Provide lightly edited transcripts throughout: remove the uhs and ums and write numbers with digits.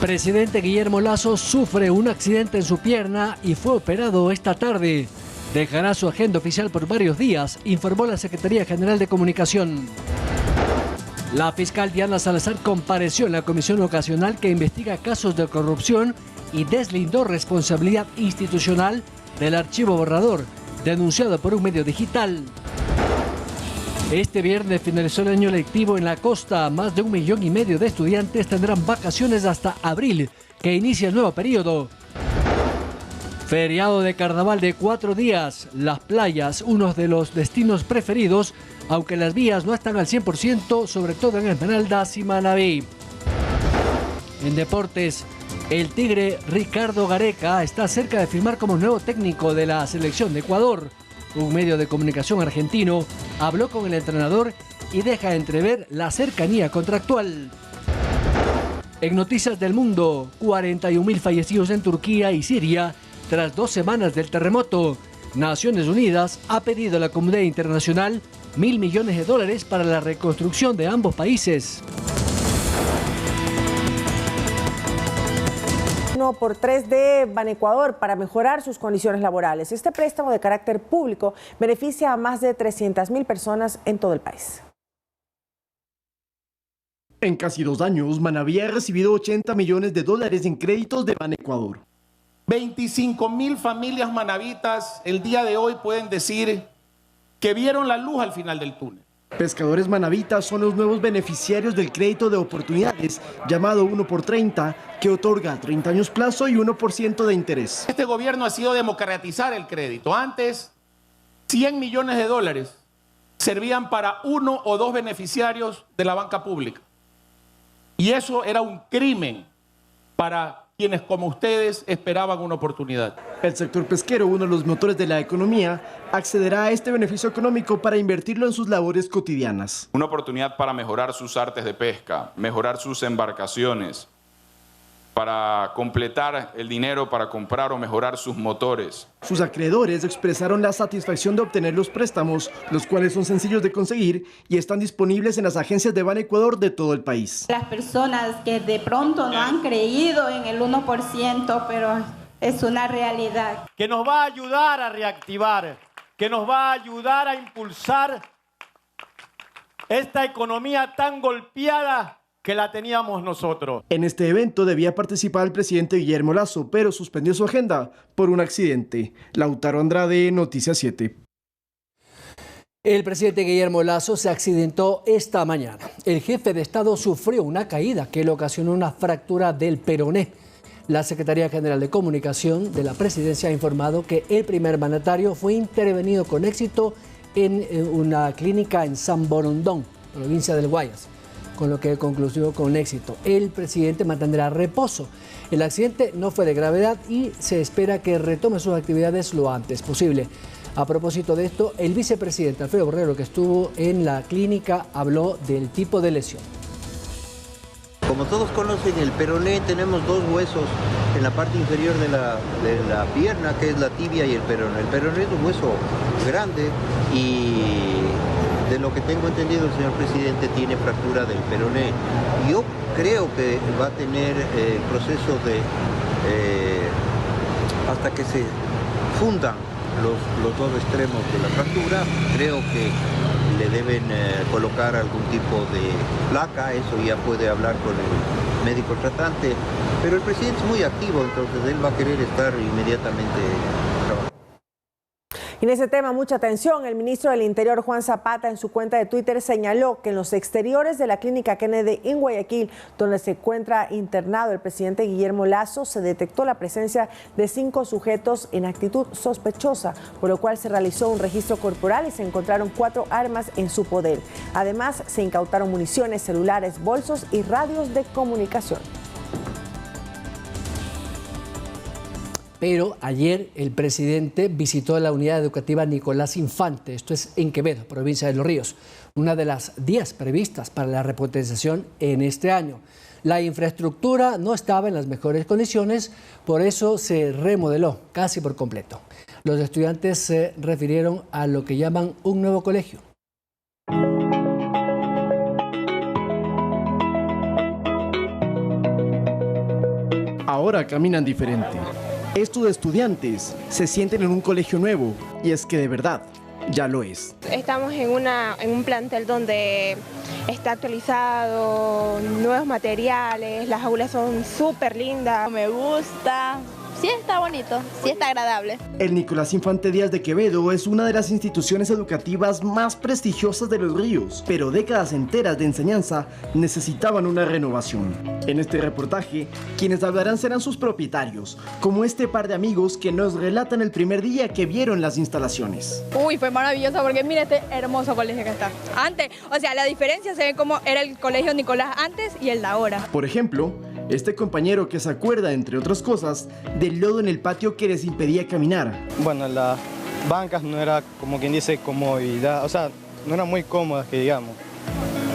Presidente Guillermo Lasso sufre un accidente en su pierna y fue operado esta tarde. Dejará su agenda oficial por varios días, informó la Secretaría General de Comunicación. La fiscal Diana Salazar compareció en la comisión ocasional que investiga casos de corrupción y deslindó responsabilidad institucional del archivo borrador, denunciado por un medio digital. Este viernes finalizó el año lectivo en la costa. Más de 1,5 millones de estudiantes tendrán vacaciones hasta abril, que inicia el nuevo periodo. Feriado de carnaval de 4 días. Las playas, uno de los destinos preferidos, aunque las vías no están al 100%, sobre todo en Esmeraldas y Manabí. En deportes, el Tigre Ricardo Gareca está cerca de firmar como nuevo técnico de la selección de Ecuador. Un medio de comunicación argentino habló con el entrenador y deja entrever la cercanía contractual. En noticias del mundo, 41.000 fallecidos en Turquía y Siria tras 2 semanas del terremoto. Naciones Unidas ha pedido a la comunidad internacional $1.000 millones para la reconstrucción de ambos países. 1x3 de Banecuador para mejorar sus condiciones laborales. Este préstamo de carácter público beneficia a más de 300.000 personas en todo el país. En casi 2 años, Manabí ha recibido $80 millones en créditos de Banecuador. 25.000 familias manabitas el día de hoy pueden decir que vieron la luz al final del túnel. Pescadores manabitas son los nuevos beneficiarios del crédito de oportunidades, llamado 1x30, que otorga 30 años plazo y 1% de interés. Este gobierno ha sido democratizar el crédito. Antes, $100 millones servían para 1 o 2 beneficiarios de la banca pública. Y eso era un crimen para quienes como ustedes esperaban una oportunidad. El sector pesquero, uno de los motores de la economía, accederá a este beneficio económico para invertirlo en sus labores cotidianas. Una oportunidad para mejorar sus artes de pesca, mejorar sus embarcaciones, para completar el dinero para comprar o mejorar sus motores. Sus acreedores expresaron la satisfacción de obtener los préstamos, los cuales son sencillos de conseguir y están disponibles en las agencias de Banecuador de todo el país. Las personas que de pronto no han creído en el 1%, pero es una realidad. Que nos va a ayudar a reactivar, que nos va a ayudar a impulsar esta economía tan golpeada que la teníamos nosotros. En este evento debía participar el presidente Guillermo Lasso, pero suspendió su agenda por un accidente. Lautaro Andrade, Noticias 7. El presidente Guillermo Lasso se accidentó esta mañana. El jefe de Estado sufrió una caída que le ocasionó una fractura del peroné. La Secretaría General de Comunicación de la Presidencia ha informado que el primer mandatario fue intervenido con éxito en una clínica en San Borondón, provincia del Guayas, con lo que concluyó con éxito. El presidente mantendrá reposo. El accidente no fue de gravedad y se espera que retome sus actividades lo antes posible. A propósito de esto, el vicepresidente Alfredo Borrero, que estuvo en la clínica, habló del tipo de lesión. Como todos conocen, el peroné tenemos 2 huesos en la parte inferior de la pierna, que es la tibia y el peroné. El peroné es un hueso grande y de lo que tengo entendido, el señor presidente tiene fractura del peroné. Yo creo que va a tener el proceso de hasta que se fundan los 2 extremos de la fractura. Creo que le deben colocar algún tipo de placa, eso ya puede hablar con el médico tratante, pero el presidente es muy activo, entonces él va a querer estar inmediatamente trabajando. Y en ese tema, mucha atención. El ministro del Interior, Juan Zapata, en su cuenta de Twitter señaló que en los exteriores de la clínica Kennedy en Guayaquil, donde se encuentra internado el presidente Guillermo Lasso, se detectó la presencia de 5 sujetos en actitud sospechosa, por lo cual se realizó un registro corporal y se encontraron 4 armas en su poder. Además, se incautaron municiones, celulares, bolsos y radios de comunicación. Pero ayer el presidente visitó la unidad educativa Nicolás Infante, esto es en Quevedo, provincia de Los Ríos, una de las 10 previstas para la repotenciación en este año. La infraestructura no estaba en las mejores condiciones, por eso se remodeló casi por completo. Los estudiantes se refirieron a lo que llaman un nuevo colegio. ahora caminan diferente. Estos estudiantes se sienten en un colegio nuevo, y es que de verdad ya lo es. Estamos en un plantel donde está actualizado, nuevos materiales, las aulas son súper lindas. Me gusta. Sí está bonito, sí está agradable. El Nicolás Infante Díaz de Quevedo es una de las instituciones educativas más prestigiosas de Los Ríos, pero décadas enteras de enseñanza necesitaban una renovación. En este reportaje, quienes hablarán serán sus propietarios, como este par de amigos que nos relatan el primer día que vieron las instalaciones. Uy, fue maravilloso porque mira este hermoso colegio que está. Antes, o sea, la diferencia se ve como era el colegio Nicolás antes y el de ahora. Por ejemplo, este compañero que se acuerda, entre otras cosas, del lodo en el patio que les impedía caminar. Bueno, las bancas no era, como quien dice, comodidad, o sea, no eran muy cómodas, que digamos.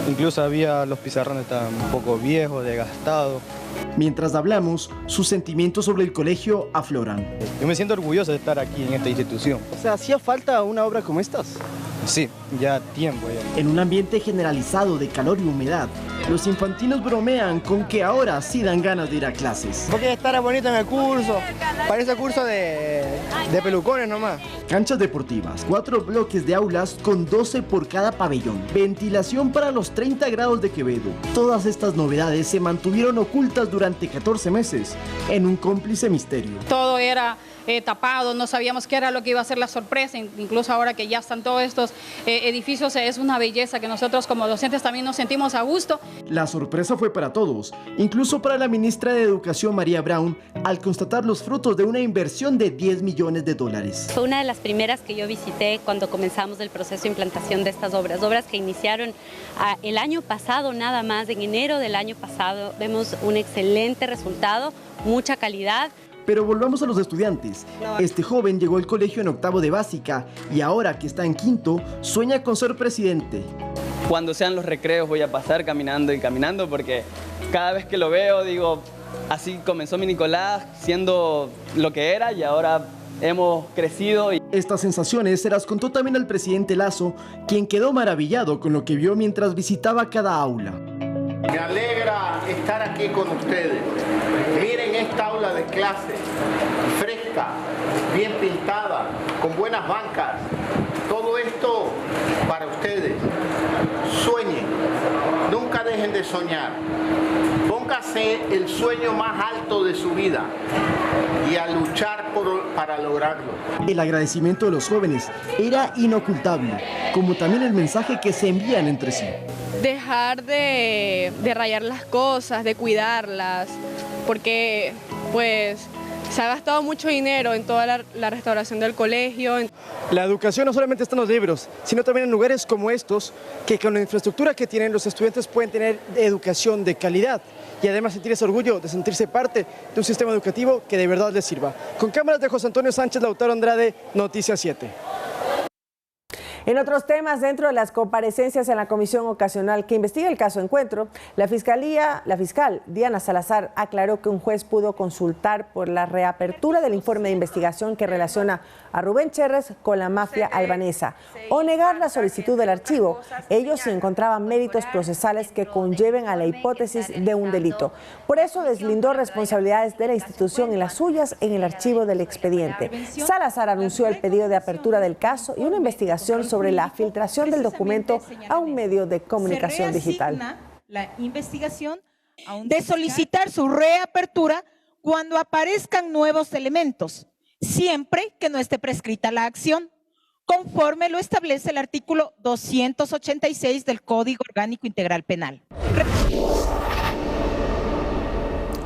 Incluso los pizarrones estaban un poco viejos, desgastados. Mientras hablamos, sus sentimientos sobre el colegio afloran. Yo me siento orgulloso de estar aquí en esta institución. O sea, ¿hacía falta una obra como estas? Sí, ya tiempo ya. En un ambiente generalizado de calor y humedad, los infantinos bromean con que ahora sí dan ganas de ir a clases. Porque estará bonito en el curso, parece curso de pelucones nomás. Canchas deportivas, 4 bloques de aulas con 12 por cada pabellón, ventilación para los 30 grados de Quevedo. Todas estas novedades se mantuvieron ocultas durante 14 meses en un cómplice misterio. Todo era tapado, no sabíamos qué era lo que iba a ser la sorpresa, incluso ahora que ya están todos estos edificios, es una belleza que nosotros como docentes también nos sentimos a gusto. La sorpresa fue para todos, incluso para la ministra de Educación María Brown, al constatar los frutos de una inversión de $10 millones. Fue una de las primeras que yo visité cuando comenzamos el proceso de implantación de estas obras que iniciaron el año pasado nada más, en enero del año pasado. Vemos un excelente resultado, mucha calidad. Pero volvamos a los estudiantes. Este joven llegó al colegio en octavo de básica y ahora que está en quinto, sueña con ser presidente. Cuando sean los recreos voy a pasar caminando y caminando porque cada vez que lo veo digo, así comenzó mi Nicolás siendo lo que era y ahora hemos crecido. Estas sensaciones se las contó también al presidente Lasso, quien quedó maravillado con lo que vio mientras visitaba cada aula. Me alegra estar aquí con ustedes. Miren esta aula de clase, fresca, bien pintada, con buenas bancas. Todo esto para ustedes. Sueñen, nunca dejen de soñar. Póngase el sueño más alto de su vida y a luchar para lograrlo. El agradecimiento de los jóvenes era inocultable, como también el mensaje que se envían entre sí. Dejar de rayar las cosas, de cuidarlas, porque pues se ha gastado mucho dinero en toda la restauración del colegio. La educación no solamente está en los libros, sino también en lugares como estos, que con la infraestructura que tienen los estudiantes pueden tener educación de calidad y además sentir ese orgullo de sentirse parte de un sistema educativo que de verdad les sirva. Con cámaras de José Antonio Sánchez, Lautaro Andrade, Noticias 7. En otros temas, dentro de las comparecencias en la comisión ocasional que investiga el caso Encuentro, la fiscal Diana Salazar aclaró que un juez pudo consultar por la reapertura del informe de investigación que relaciona a Rubén Cherres con la mafia albanesa o negar la solicitud del archivo, ellos si encontraban méritos procesales que conlleven a la hipótesis de un delito. Por eso deslindó responsabilidades de la institución y las suyas en el archivo del expediente. Salazar anunció el pedido de apertura del caso y una investigación sobre la filtración del documento a un medio de comunicación digital. La investigación de solicitar su reapertura cuando aparezcan nuevos elementos, siempre que no esté prescrita la acción, conforme lo establece el artículo 286 del Código Orgánico Integral Penal.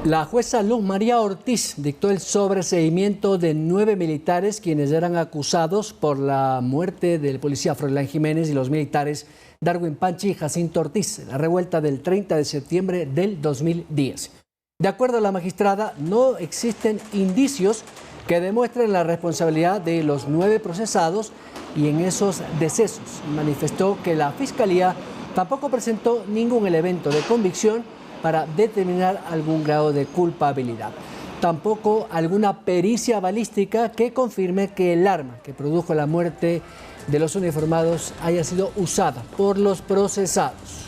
La jueza Luz María Ortiz dictó el sobreseimiento de 9 militares quienes eran acusados por la muerte del policía Froilán Jiménez y los militares Darwin Panchi y Jacinto Ortiz en la revuelta del 30 de septiembre del 2010. De acuerdo a la magistrada, no existen indicios que demuestren la responsabilidad de los 9 procesados y en esos decesos. Manifestó que la Fiscalía tampoco presentó ningún elemento de convicción para determinar algún grado de culpabilidad. Tampoco alguna pericia balística que confirme que el arma que produjo la muerte de los uniformados haya sido usada por los procesados.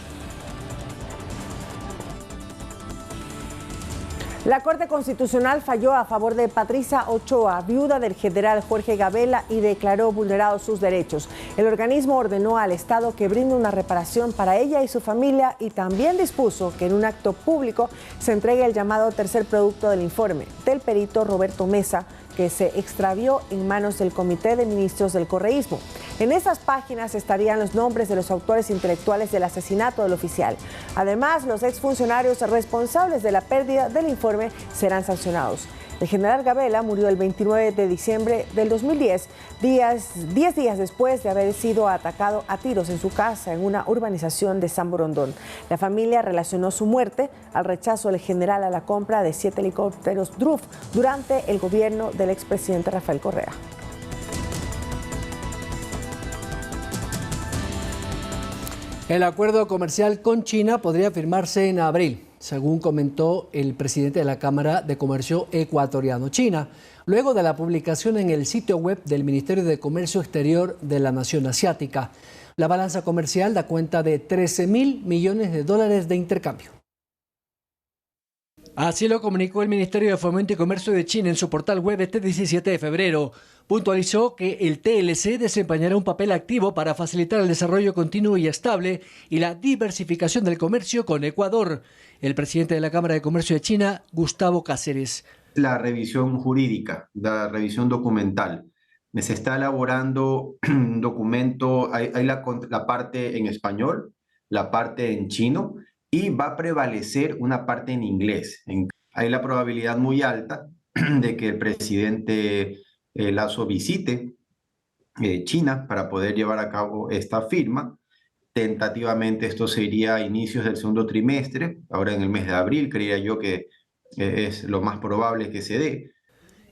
La Corte Constitucional falló a favor de Patricia Ochoa, viuda del general Jorge Gabela, y declaró vulnerados sus derechos. El organismo ordenó al Estado que brinde una reparación para ella y su familia y también dispuso que en un acto público se entregue el llamado tercer producto del informe del perito Roberto Mesa, que se extravió en manos del Comité de Ministros del Correísmo. En esas páginas estarían los nombres de los autores intelectuales del asesinato del oficial. Además, los exfuncionarios responsables de la pérdida del informe serán sancionados. El general Gabela murió el 29 de diciembre del 2010, 10 días después de haber sido atacado a tiros en su casa en una urbanización de San Borondón. La familia relacionó su muerte al rechazo del general a la compra de 7 helicópteros DRUF durante el gobierno del expresidente Rafael Correa. El acuerdo comercial con China podría firmarse en abril, según comentó el presidente de la Cámara de Comercio ecuatoriano. China, luego de la publicación en el sitio web del Ministerio de Comercio Exterior de la nación asiática. La balanza comercial da cuenta de 13.000 millones de dólares de intercambio. Así lo comunicó el Ministerio de Fomento y Comercio de China en su portal web este 17 de febrero. Puntualizó que el TLC desempeñará un papel activo para facilitar el desarrollo continuo y estable y la diversificación del comercio con Ecuador. El presidente de la Cámara de Comercio de China, Gustavo Cáceres. La revisión jurídica, la revisión documental. Se está elaborando un documento, hay la parte en español, la parte en chino, y va a prevalecer una parte en inglés. Hay la probabilidad muy alta de que el presidente Lasso visite China para poder llevar a cabo esta firma. Tentativamente esto sería a inicios del segundo trimestre, ahora en el mes de abril, creía yo que es lo más probable que se dé.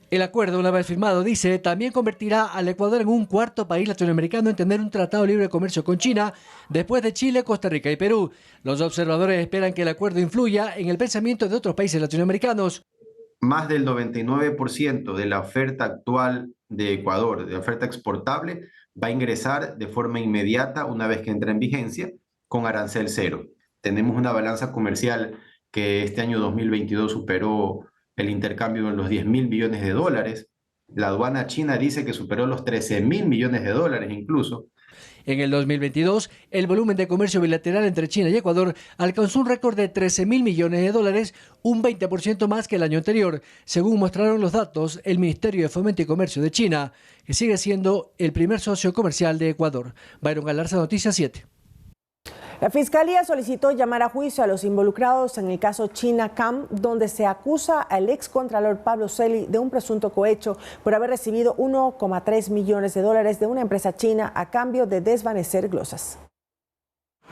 El acuerdo, una vez firmado, dice, también convertirá al Ecuador en un cuarto país latinoamericano en tener un tratado de libre comercio con China, después de Chile, Costa Rica y Perú. Los observadores esperan que el acuerdo influya en el pensamiento de otros países latinoamericanos. Más del 99% de la oferta actual de Ecuador, de oferta exportable, va a ingresar de forma inmediata una vez que entra en vigencia con arancel cero. Tenemos una balanza comercial que este año 2022 superó el intercambio en los 10.000 millones de dólares. La aduana china dice que superó los 13.000 millones de dólares incluso. En el 2022, el volumen de comercio bilateral entre China y Ecuador alcanzó un récord de 13.000 millones de dólares, un 20% más que el año anterior, según mostraron los datos el Ministerio de Fomento y Comercio de China, que sigue siendo el primer socio comercial de Ecuador. Byron Galarza, Noticias 7. La Fiscalía solicitó llamar a juicio a los involucrados en el caso Chinacam, donde se acusa al excontralor Pablo Celi de un presunto cohecho por haber recibido 1,3 millones de dólares de una empresa china a cambio de desvanecer glosas.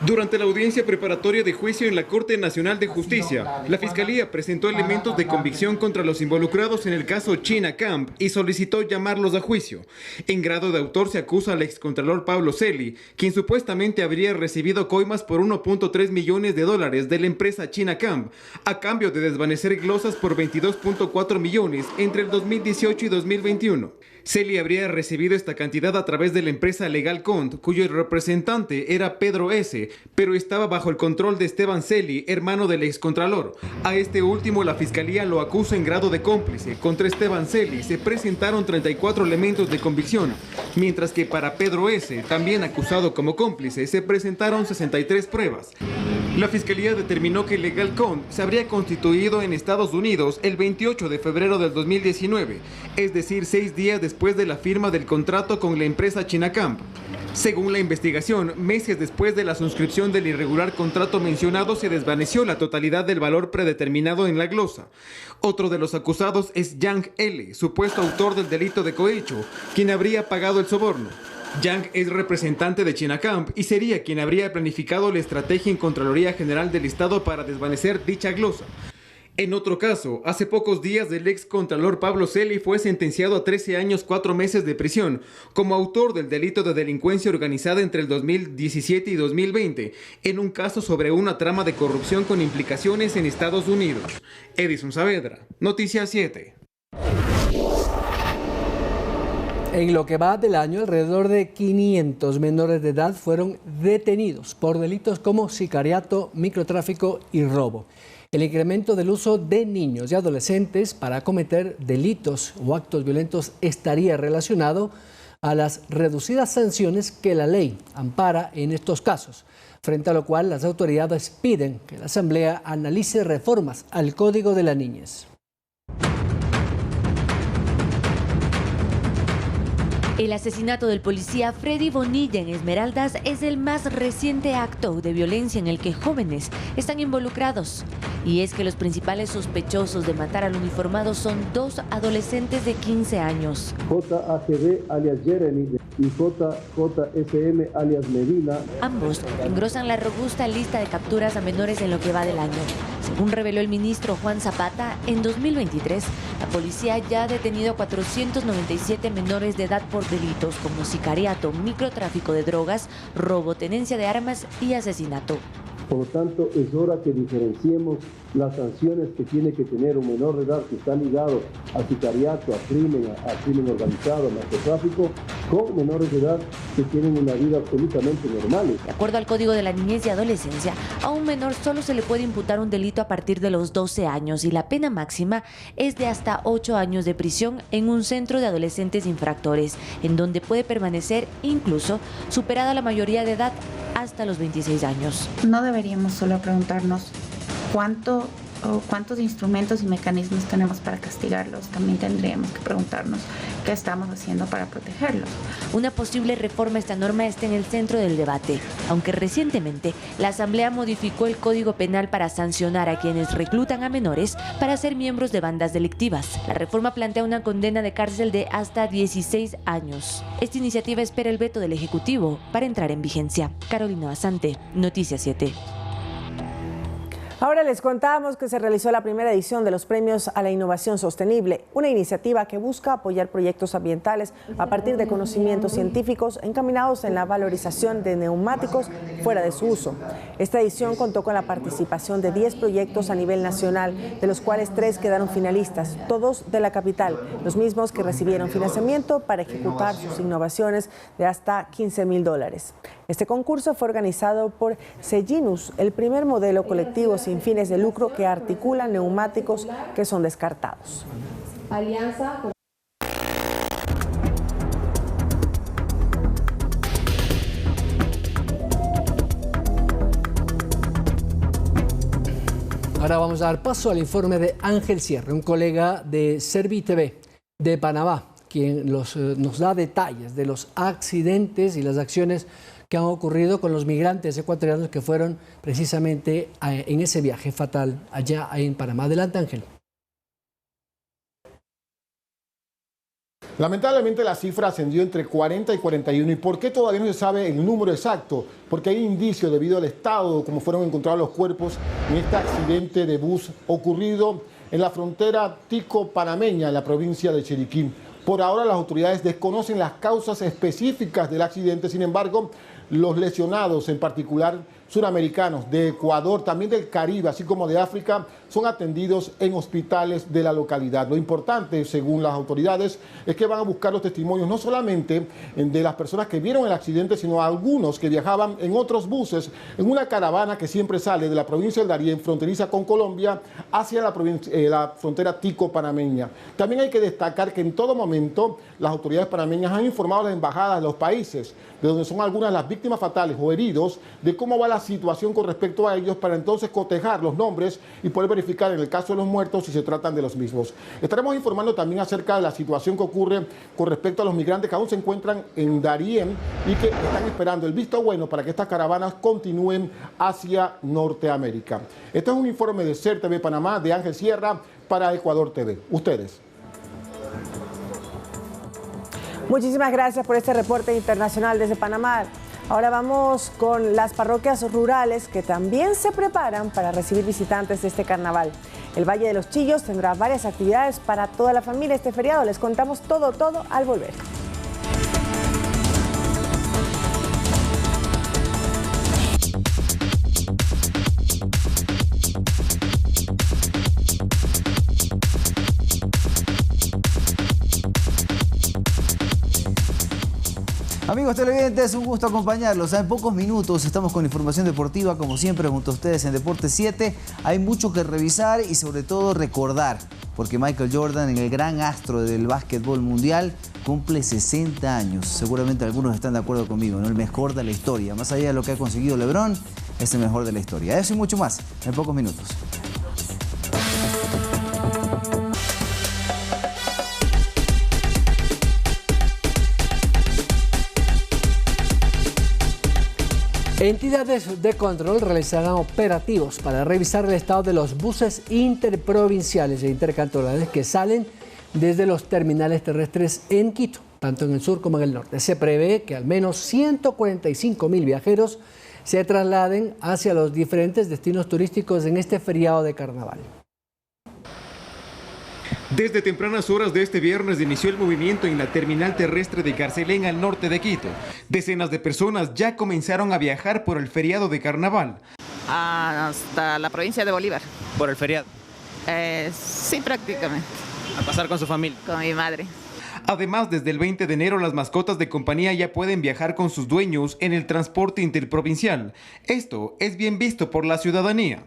Durante la audiencia preparatoria de juicio en la Corte Nacional de Justicia, la Fiscalía presentó elementos de convicción contra los involucrados en el caso Chinacam y solicitó llamarlos a juicio. En grado de autor se acusa al excontralor Pablo Celi, quien supuestamente habría recibido coimas por 1,3 millones de dólares de la empresa Chinacam, a cambio de desvanecer glosas por 22,4 millones entre el 2018 y 2021. Celi habría recibido esta cantidad a través de la empresa Legal Cont, cuyo representante era Pedro S., pero estaba bajo el control de Esteban Celi, hermano del excontralor. A este último la Fiscalía lo acusa en grado de cómplice. Contra Esteban Celi se presentaron 34 elementos de convicción, mientras que para Pedro S., también acusado como cómplice, se presentaron 63 pruebas. La Fiscalía determinó que Legal Cont se habría constituido en Estados Unidos el 28 de febrero del 2019, es decir, 6 días después de la firma del contrato con la empresa Chinacam. Según la investigación, meses después de la suscripción del irregular contrato mencionado, se desvaneció la totalidad del valor predeterminado en la glosa. Otro de los acusados es Yang L., supuesto autor del delito de cohecho, quien habría pagado el soborno. Yang es representante de Chinacam y sería quien habría planificado la estrategia en Contraloría General del Estado para desvanecer dicha glosa. En otro caso, hace pocos días el ex contralor Pablo Celi fue sentenciado a 13 años 4 meses de prisión como autor del delito de delincuencia organizada entre el 2017 y 2020 en un caso sobre una trama de corrupción con implicaciones en Estados Unidos. Edison Saavedra, Noticias 7. En lo que va del año, alrededor de 500 menores de edad fueron detenidos por delitos como sicariato, microtráfico y robo. El incremento del uso de niños y adolescentes para cometer delitos o actos violentos estaría relacionado a las reducidas sanciones que la ley ampara en estos casos, frente a lo cual las autoridades piden que la Asamblea analice reformas al Código de la Niñez. El asesinato del policía Freddy Bonilla en Esmeraldas es el más reciente acto de violencia en el que jóvenes están involucrados. Y es que los principales sospechosos de matar al uniformado son 2 adolescentes de 15 años. JAGB alias Jeremy y JJSM alias Medina. Ambos engrosan la robusta lista de capturas a menores en lo que va del año. Según reveló el ministro Juan Zapata, en 2023 la policía ya ha detenido a 497 menores de edad por delitos como sicariato, microtráfico de drogas, robo, tenencia de armas y asesinato. Por lo tanto, es hora que diferenciemos las sanciones que tiene que tener un menor de edad que está ligado al sicariato, a crimen organizado, al narcotráfico, con menores de edad que tienen una vida absolutamente normal. De acuerdo al Código de la Niñez y Adolescencia, a un menor solo se le puede imputar un delito a partir de los 12 años y la pena máxima es de hasta 8 años de prisión en un centro de adolescentes infractores, en donde puede permanecer incluso superada la mayoría de edad hasta los 26 años. No deberíamos solo preguntarnos cuántos instrumentos y mecanismos tenemos para castigarlos. También tendríamos que preguntarnos qué estamos haciendo para protegerlos. Una posible reforma a esta norma está en el centro del debate, aunque recientemente la Asamblea modificó el Código Penal para sancionar a quienes reclutan a menores para ser miembros de bandas delictivas. La reforma plantea una condena de cárcel de hasta 16 años. Esta iniciativa espera el veto del Ejecutivo para entrar en vigencia. Carolina Basante, Noticias 7. Ahora les contamos que se realizó la primera edición de los Premios a la Innovación Sostenible, una iniciativa que busca apoyar proyectos ambientales a partir de conocimientos científicos encaminados en la valorización de neumáticos fuera de su uso. Esta edición contó con la participación de 10 proyectos a nivel nacional, de los cuales 3 quedaron finalistas, todos de la capital, los mismos que recibieron financiamiento para ejecutar sus innovaciones de hasta $15,000. Este concurso fue organizado por Cellinus, el primer modelo colectivo sin fines de lucro que articula neumáticos que son descartados. Alianza. Ahora vamos a dar paso al informe de Ángel Sierra, un colega de Servitv de Panamá, quien nos da detalles de los accidentes y las acciones que han ocurrido con los migrantes ecuatorianos que fueron precisamente en ese viaje fatal allá en Panamá. Adelante, Ángel. Lamentablemente la cifra ascendió entre 40 y 41. ¿Y por qué todavía no se sabe el número exacto? Porque hay indicios debido al estado como fueron encontrados los cuerpos en este accidente de bus ocurrido en la frontera tico-panameña, en la provincia de Chiriquí. Por ahora las autoridades desconocen las causas específicas del accidente, sin embargo, los lesionados, en particular suramericanos, de Ecuador, también del Caribe, así como de África, son atendidos en hospitales de la localidad. Lo importante, según las autoridades, es que van a buscar los testimonios no solamente de las personas que vieron el accidente, sino a algunos que viajaban en otros buses, en una caravana que siempre sale de la provincia del Darién, fronteriza con Colombia, hacia la frontera tico-panameña. También hay que destacar que en todo momento las autoridades panameñas han informado a las embajadas de los países, de donde son algunas de las víctimas fatales o heridos, de cómo va la situación con respecto a ellos, para entonces cotejar los nombres y poder verificar en el caso de los muertos si se tratan de los mismos. Estaremos informando también acerca de la situación que ocurre con respecto a los migrantes que aún se encuentran en Darién y que están esperando el visto bueno para que estas caravanas continúen hacia Norteamérica. Este es un informe de CERTV Panamá de Ángel Sierra para Ecuador TV. Ustedes. Muchísimas gracias por este reporte internacional desde Panamá. Ahora vamos con las parroquias rurales que también se preparan para recibir visitantes de este carnaval. El Valle de los Chillos tendrá varias actividades para toda la familia este feriado. Les contamos todo al volver. Amigos televidentes, un gusto acompañarlos. En pocos minutos estamos con información deportiva, como siempre, junto a ustedes en Deportes 7. Hay mucho que revisar y sobre todo recordar, porque Michael Jordan, el gran astro del básquetbol mundial, cumple 60 años. Seguramente algunos están de acuerdo conmigo, ¿no? El mejor de la historia. Más allá de lo que ha conseguido LeBron, es el mejor de la historia. Eso y mucho más en pocos minutos. Entidades de control realizarán operativos para revisar el estado de los buses interprovinciales e intercantonales que salen desde los terminales terrestres en Quito, tanto en el sur como en el norte. Se prevé que al menos 145.000 viajeros se trasladen hacia los diferentes destinos turísticos en este feriado de carnaval. Desde tempranas horas de este viernes inició el movimiento en la terminal terrestre de Carcelén al norte de Quito. Decenas de personas ya comenzaron a viajar por el feriado de carnaval. Hasta la provincia de Bolívar. ¿Por el feriado? Sí, prácticamente. ¿A pasar con su familia? Con mi madre. Además, desde el 20 de enero las mascotas de compañía ya pueden viajar con sus dueños en el transporte interprovincial. Esto es bien visto por la ciudadanía.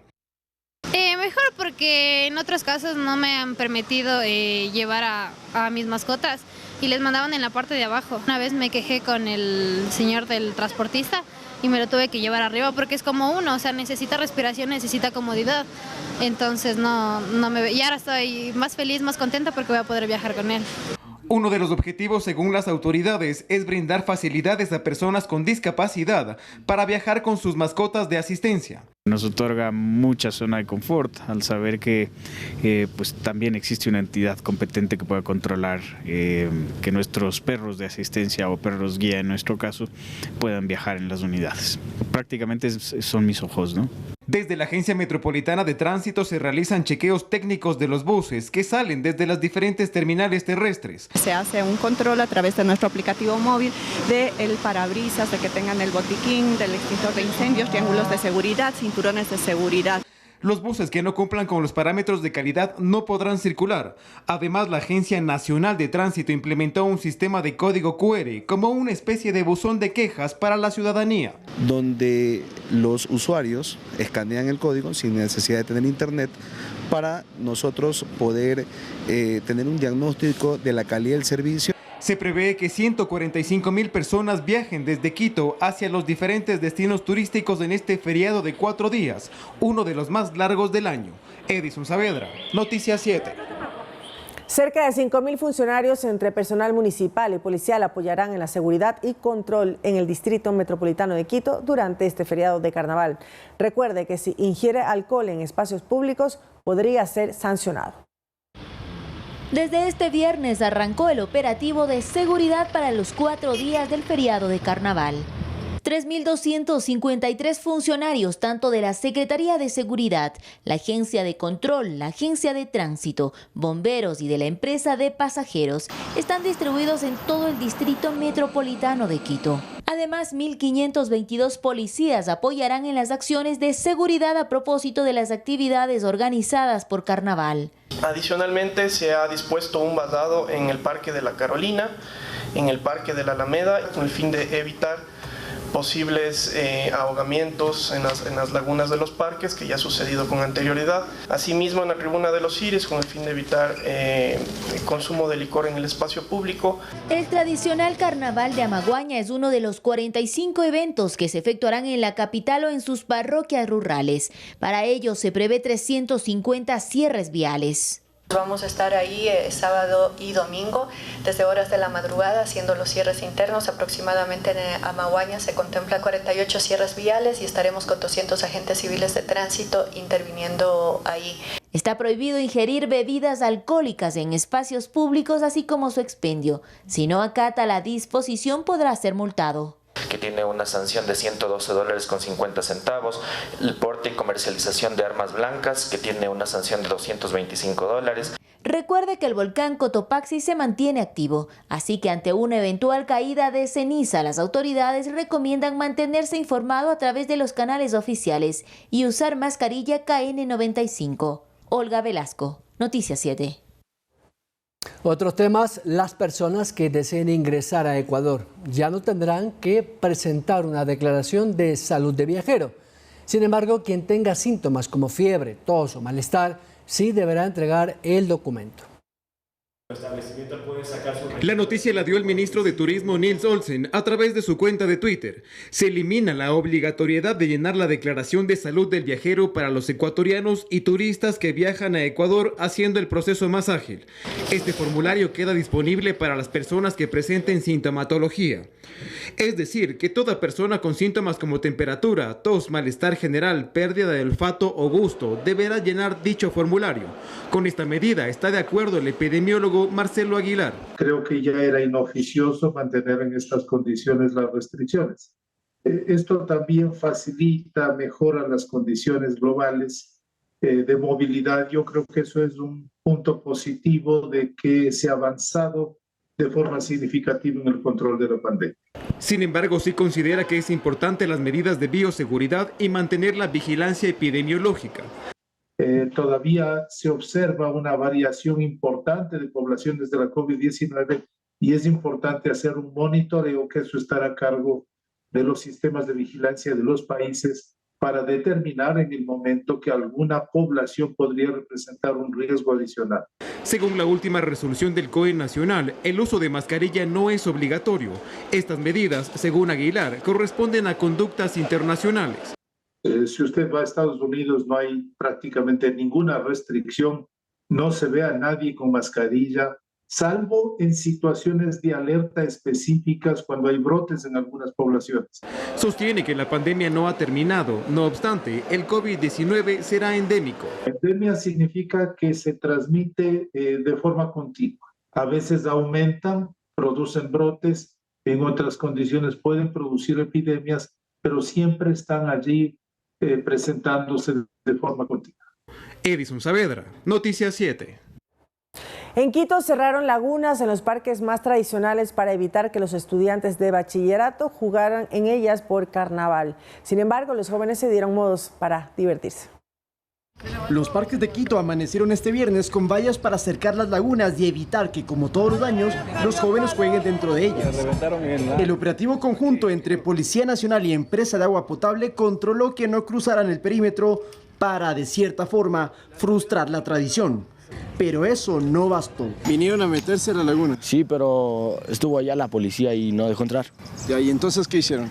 Mejor porque en otros casos no me han permitido llevar a mis mascotas y les mandaban en la parte de abajo. Una vez me quejé con el señor del transportista y me lo tuve que llevar arriba porque es como uno, o sea, necesita respiración, necesita comodidad. Entonces no me... Y ahora estoy más feliz, más contenta porque voy a poder viajar con él. Uno de los objetivos, según las autoridades, es brindar facilidades a personas con discapacidad para viajar con sus mascotas de asistencia. Nos otorga mucha zona de confort al saber que pues también existe una entidad competente que pueda controlar que nuestros perros de asistencia o perros guía en nuestro caso puedan viajar en las unidades. Prácticamente son mis ojos, ¿no? Desde la Agencia Metropolitana de Tránsito se realizan chequeos técnicos de los buses que salen desde las diferentes terminales terrestres. Se hace un control a través de nuestro aplicativo móvil del parabrisas, de que tengan el botiquín, del extintor de incendios, triángulos de seguridad, cinturones de seguridad. Los buses que no cumplan con los parámetros de calidad no podrán circular. Además, la Agencia Nacional de Tránsito implementó un sistema de código QR como una especie de buzón de quejas para la ciudadanía. Donde los usuarios escanean el código sin necesidad de tener internet para nosotros poder tener un diagnóstico de la calidad del servicio. Se prevé que 145.000 personas viajen desde Quito hacia los diferentes destinos turísticos en este feriado de 4 días, uno de los más largos del año. Edison Saavedra, Noticias 7. Cerca de 5.000 funcionarios entre personal municipal y policial apoyarán en la seguridad y control en el Distrito Metropolitano de Quito durante este feriado de carnaval. Recuerde que si ingiere alcohol en espacios públicos podría ser sancionado. Desde este viernes arrancó el operativo de seguridad para los 4 días del feriado de carnaval. 3.253 funcionarios, tanto de la Secretaría de Seguridad, la Agencia de Control, la Agencia de Tránsito, bomberos y de la empresa de pasajeros, están distribuidos en todo el Distrito Metropolitano de Quito. Además, 1.522 policías apoyarán en las acciones de seguridad a propósito de las actividades organizadas por Carnaval. Adicionalmente, se ha dispuesto un vallado en el Parque de la Carolina, en el Parque de la Alameda, con el fin de evitar posibles ahogamientos en las lagunas de los parques, que ya ha sucedido con anterioridad. Asimismo, en la tribuna de los Iris, con el fin de evitar el consumo de licor en el espacio público. El tradicional Carnaval de Amaguaña es uno de los 45 eventos que se efectuarán en la capital o en sus parroquias rurales. Para ello se prevé 350 cierres viales. Vamos a estar ahí sábado y domingo desde horas de la madrugada haciendo los cierres internos. Aproximadamente en Amaguaña se contemplan 48 cierres viales y estaremos con 200 agentes civiles de tránsito interviniendo ahí. Está prohibido ingerir bebidas alcohólicas en espacios públicos, así como su expendio. Si no acata la disposición, podrá ser multado. Que tiene una sanción de $112.50, el porte y comercialización de armas blancas, que tiene una sanción de $225. Recuerde que el volcán Cotopaxi se mantiene activo, así que ante una eventual caída de ceniza, las autoridades recomiendan mantenerse informado a través de los canales oficiales y usar mascarilla KN95. Olga Velasco, Noticias 7. Otros temas, las personas que deseen ingresar a Ecuador ya no tendrán que presentar una declaración de salud de viajero. Sin embargo, quien tenga síntomas como fiebre, tos o malestar, sí deberá entregar el documento. La noticia la dio el ministro de Turismo Nils Olsen a través de su cuenta de Twitter. Se elimina la obligatoriedad de llenar la declaración de salud del viajero para los ecuatorianos y turistas que viajan a Ecuador, haciendo el proceso más ágil. Este formulario queda disponible para las personas que presenten sintomatología. Es decir, que toda persona con síntomas como temperatura, tos, malestar general, pérdida de olfato o gusto deberá llenar dicho formulario. Con esta medida está de acuerdo el epidemiólogo Marcelo Aguilar. Creo que ya era inoficioso mantener en estas condiciones las restricciones. Esto también facilita, mejora las condiciones globales de movilidad. Yo creo que eso es un punto positivo de que se ha avanzado de forma significativa en el control de la pandemia. Sin embargo, sí considera que es importante las medidas de bioseguridad y mantener la vigilancia epidemiológica. Todavía se observa una variación importante de poblaciones de la COVID-19 y es importante hacer un monitoreo, que eso estará a cargo de los sistemas de vigilancia de los países para determinar en el momento que alguna población podría representar un riesgo adicional. Según la última resolución del COE nacional, el uso de mascarilla no es obligatorio. Estas medidas, según Aguilar, corresponden a conductas internacionales. Si usted va a Estados Unidos, no hay prácticamente ninguna restricción, no se ve a nadie con mascarilla, salvo en situaciones de alerta específicas cuando hay brotes en algunas poblaciones. Sostiene que la pandemia no ha terminado, no obstante, el COVID-19 será endémico. Endemia significa que se transmite de forma continua. A veces aumentan, producen brotes, en otras condiciones pueden producir epidemias, pero siempre están allí presentándose de forma continua. Edison Saavedra, Noticias 7. En Quito cerraron lagunas en los parques más tradicionales para evitar que los estudiantes de bachillerato jugaran en ellas por carnaval. Sin embargo, los jóvenes se dieron modos para divertirse. Los parques de Quito amanecieron este viernes con vallas para cercar las lagunas y evitar que, como todos los años, los jóvenes jueguen dentro de ellas. El operativo conjunto entre Policía Nacional y Empresa de Agua Potable controló que no cruzaran el perímetro para, de cierta forma, frustrar la tradición. Pero eso no bastó. ¿Vinieron a meterse a la laguna? Sí, pero estuvo allá la policía y no dejó entrar. ¿Y entonces qué hicieron?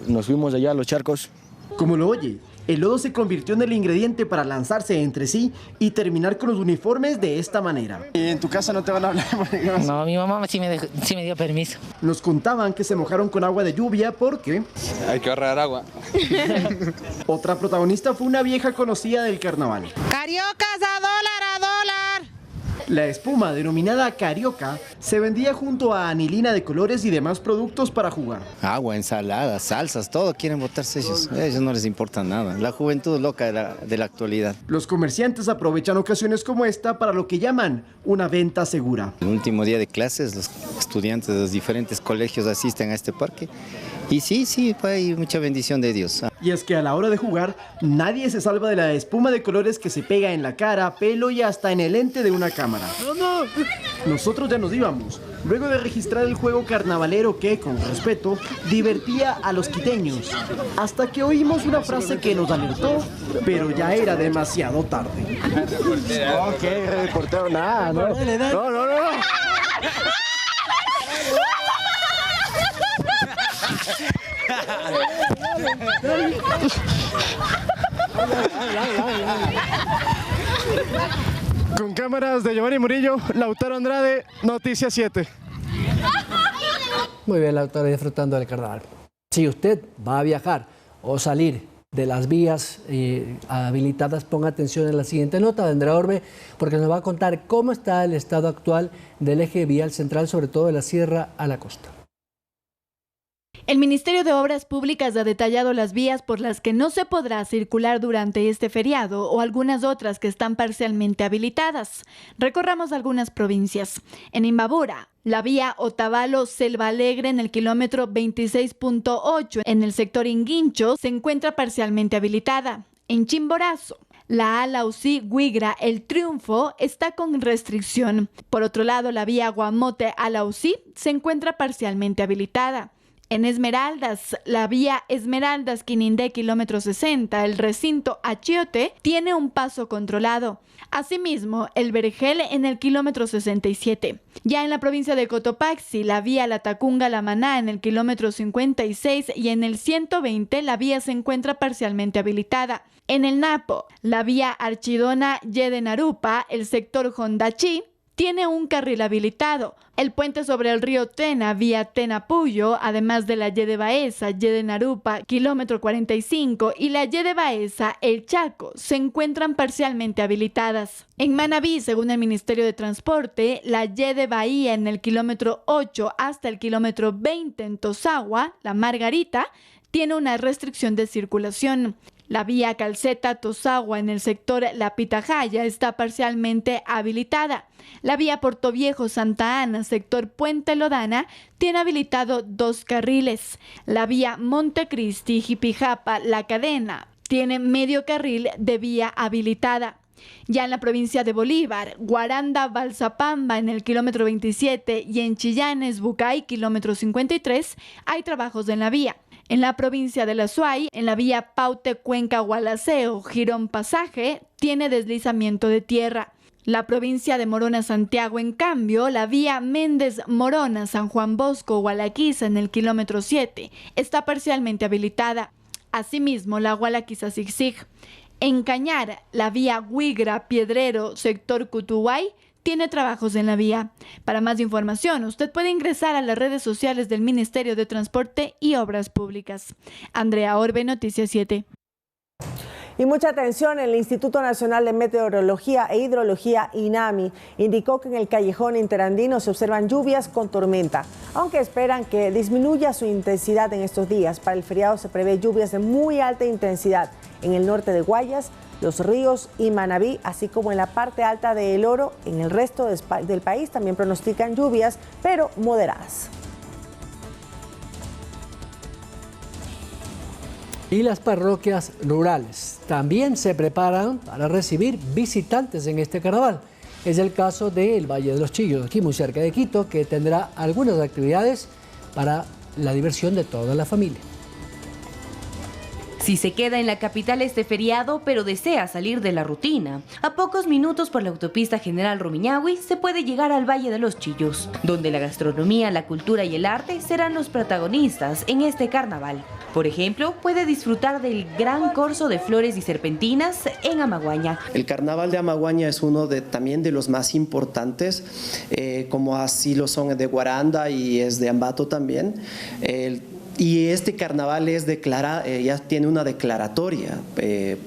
Nos fuimos allá a los charcos. Como lo oye, el lodo se convirtió en el ingrediente para lanzarse entre sí y terminar con los uniformes de esta manera. ¿Y en tu casa no te van a hablar? No, mi mamá sí me dio permiso. Nos contaban que se mojaron con agua de lluvia porque... hay que ahorrar agua. Otra protagonista fue una vieja conocida del carnaval. ¡Cariocas a dólar, a dólar! La espuma, denominada carioca, se vendía junto a anilina de colores y demás productos para jugar. Agua, ensaladas, salsas, todo quieren botarse ellos. A ellos no les importa nada. La juventud loca de la actualidad. Los comerciantes aprovechan ocasiones como esta para lo que llaman una venta segura. El último día de clases, los estudiantes de los diferentes colegios asisten a este parque. Y sí, hay mucha bendición de Dios. Y es que a la hora de jugar, nadie se salva de la espuma de colores que se pega en la cara, pelo y hasta en el lente de una cámara. ¡No! Nosotros ya nos íbamos, luego de registrar el juego carnavalero que, con respeto, divertía a los quiteños. Hasta que oímos una frase que nos alertó, pero ya era demasiado tarde. Ok, reportero, nada, no. No. Con cámaras de Giovanni Murillo, Lautaro Andrade, Noticias 7. Muy bien, Lautaro, disfrutando del carnaval. Si usted va a viajar o salir de las vías habilitadas, ponga atención en la siguiente nota de Andrea Orbe, porque nos va a contar cómo está el estado actual del eje vial central, sobre todo de la sierra a la costa. El Ministerio de Obras Públicas ha detallado las vías por las que no se podrá circular durante este feriado o algunas otras que están parcialmente habilitadas. Recorramos algunas provincias. En Imbabura, la vía Otavalo-Selva Alegre en el kilómetro 26.8 en el sector Inguincho se encuentra parcialmente habilitada. En Chimborazo, La Alausí-Huigra El Triunfo está con restricción. Por otro lado, la vía Guamote-Alausí se encuentra parcialmente habilitada. En Esmeraldas, la vía Esmeraldas-Quinindé, kilómetro 60, el recinto Achiote, tiene un paso controlado. Asimismo, el Vergel en el kilómetro 67. Ya en la provincia de Cotopaxi, la vía Latacunga-La Maná en el kilómetro 56 y en el 120 la vía se encuentra parcialmente habilitada. En el Napo, la vía Archidona-Yede-Narupa, el sector Hondachi, tiene un carril habilitado. El puente sobre el río Tena, vía Tena-Puyo, además de la Yede Baeza, Yede Narupa, kilómetro 45, y la Yede Baeza, El Chaco, se encuentran parcialmente habilitadas. En Manabí, según el Ministerio de Transporte, la Yede Bahía en el kilómetro 8 hasta el kilómetro 20 en Tosagua, la Margarita, tiene una restricción de circulación. La vía Calceta-Tosagua en el sector La Pitahaya está parcialmente habilitada. La vía Portoviejo-Santa Ana, sector Puente Lodana, tiene habilitado 2 carriles. La vía Montecristi-Jipijapa-La Cadena tiene medio carril de vía habilitada. Ya en la provincia de Bolívar, Guaranda-Balsapamba en el kilómetro 27 y en Chillanes-Bucay, kilómetro 53, hay trabajos en la vía. En la provincia de La Suay, en la vía Paute-Cuenca-Gualaceo, Girón-Pasaje, tiene deslizamiento de tierra. La provincia de Morona-Santiago, en cambio, la vía Méndez-Morona-San Juan Bosco-Gualaquiza en el kilómetro 7, está parcialmente habilitada. Asimismo, la Gualaquiza-Zig-Zig. En Cañar, la vía Huigra-Piedrero, sector Cutuguay, tiene trabajos en la vía. Para más información, usted puede ingresar a las redes sociales del Ministerio de Transporte y Obras Públicas. Andrea Orbe, Noticias 7. Y mucha atención, el Instituto Nacional de Meteorología e Hidrología, INAMI, indicó que en el Callejón Interandino se observan lluvias con tormenta, aunque esperan que disminuya su intensidad en estos días. Para el feriado se prevé lluvias de muy alta intensidad en el norte de Guayas, Los Ríos y Manabí, así como en la parte alta de El Oro. En el resto del país también pronostican lluvias, pero moderadas. Y las parroquias rurales también se preparan para recibir visitantes en este carnaval. Es el caso del Valle de los Chillos, aquí muy cerca de Quito, que tendrá algunas actividades para la diversión de toda la familia. Si se queda en la capital este feriado, pero desea salir de la rutina, a pocos minutos por la autopista General Rumiñahui se puede llegar al Valle de los Chillos, donde la gastronomía, la cultura y el arte serán los protagonistas en este carnaval. Por ejemplo, puede disfrutar del gran corso de flores y serpentinas en Amaguaña. El carnaval de Amaguaña es uno también de los más importantes, como así lo son de Guaranda y es de Ambato también. Y este carnaval es ya tiene una declaratoria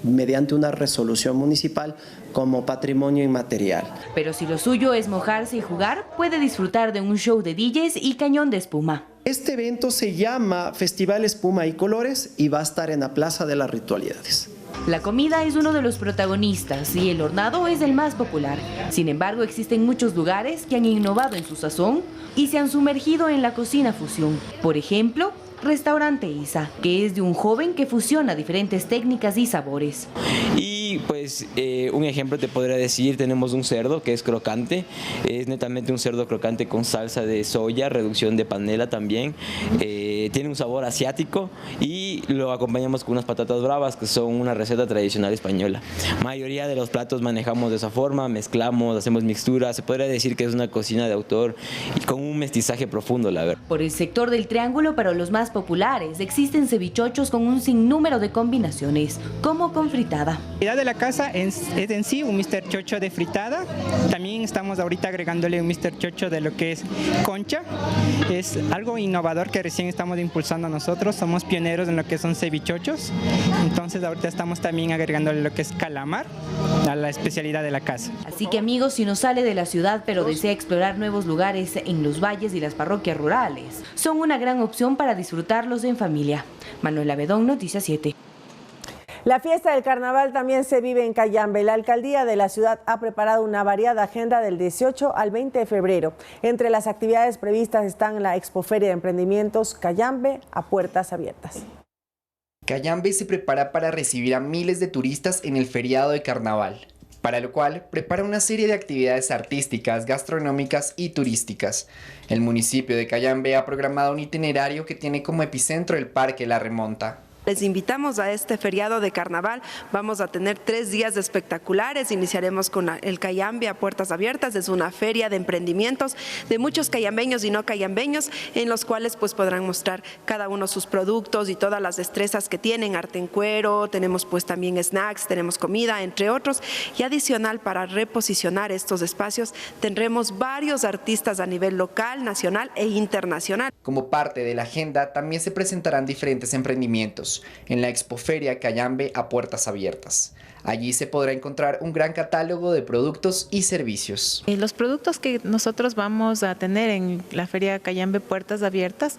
mediante una resolución municipal como patrimonio inmaterial. Pero si lo suyo es mojarse y jugar, puede disfrutar de un show de DJs y cañón de espuma. Este evento se llama Festival Espuma y Colores y va a estar en la Plaza de las Ritualidades. La comida es uno de los protagonistas y el hornado es el más popular. Sin embargo, existen muchos lugares que han innovado en su sazón y se han sumergido en la cocina fusión. Por ejemplo, Restaurante Isa, que es de un joven que fusiona diferentes técnicas y sabores. Y pues un ejemplo te podría decir, tenemos un cerdo que es crocante, es netamente un cerdo crocante con salsa de soya, reducción de panela también, tiene un sabor asiático y lo acompañamos con unas patatas bravas que son una receta tradicional española. Mayoría de los platos manejamos de esa forma, mezclamos, hacemos mixturas, se podría decir que es una cocina de autor y con un mestizaje profundo, la verdad. Por el sector del Triángulo, para los más populares, existen cevichochos con un sinnúmero de combinaciones, como con fritada. La idea de la casa es en sí un Mr. Chocho de fritada. También estamos ahorita agregándole un Mr. Chocho de lo que es concha. Es algo innovador que recién estamos impulsando nosotros. Somos pioneros en lo que son cevichochos. Entonces ahorita estamos también agregándole lo que es calamar a la especialidad de la casa. Así que amigos, si no sale de la ciudad pero desea explorar nuevos lugares en los valles y las parroquias rurales, son una gran opción para disfrutarlos en familia. Manuela Bedón, Noticias 7. La fiesta del carnaval también se vive en Cayambe. La alcaldía de la ciudad ha preparado una variada agenda del 18 al 20 de febrero. Entre las actividades previstas están la Expoferia de Emprendimientos Cayambe a puertas abiertas. Cayambe se prepara para recibir a miles de turistas en el feriado de carnaval, para lo cual prepara una serie de actividades artísticas, gastronómicas y turísticas. El municipio de Cayambe ha programado un itinerario que tiene como epicentro el Parque La Remonta. Les invitamos a este feriado de carnaval. Vamos a tener 3 días espectaculares. Iniciaremos con el Cayambe a puertas abiertas. Es una feria de emprendimientos de muchos cayambeños y no cayambeños, en los cuales pues podrán mostrar cada uno sus productos y todas las destrezas que tienen, arte en cuero, tenemos pues también snacks, tenemos comida, entre otros. Y adicional, para reposicionar estos espacios, tendremos varios artistas a nivel local, nacional e internacional. Como parte de la agenda, también se presentarán diferentes emprendimientos en la Expoferia Cayambe a puertas abiertas. Allí se podrá encontrar un gran catálogo de productos y servicios. Los productos que nosotros vamos a tener en la Feria Cayambe Puertas Abiertas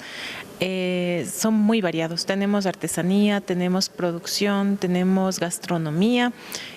son muy variados. Tenemos artesanía, tenemos producción, tenemos gastronomía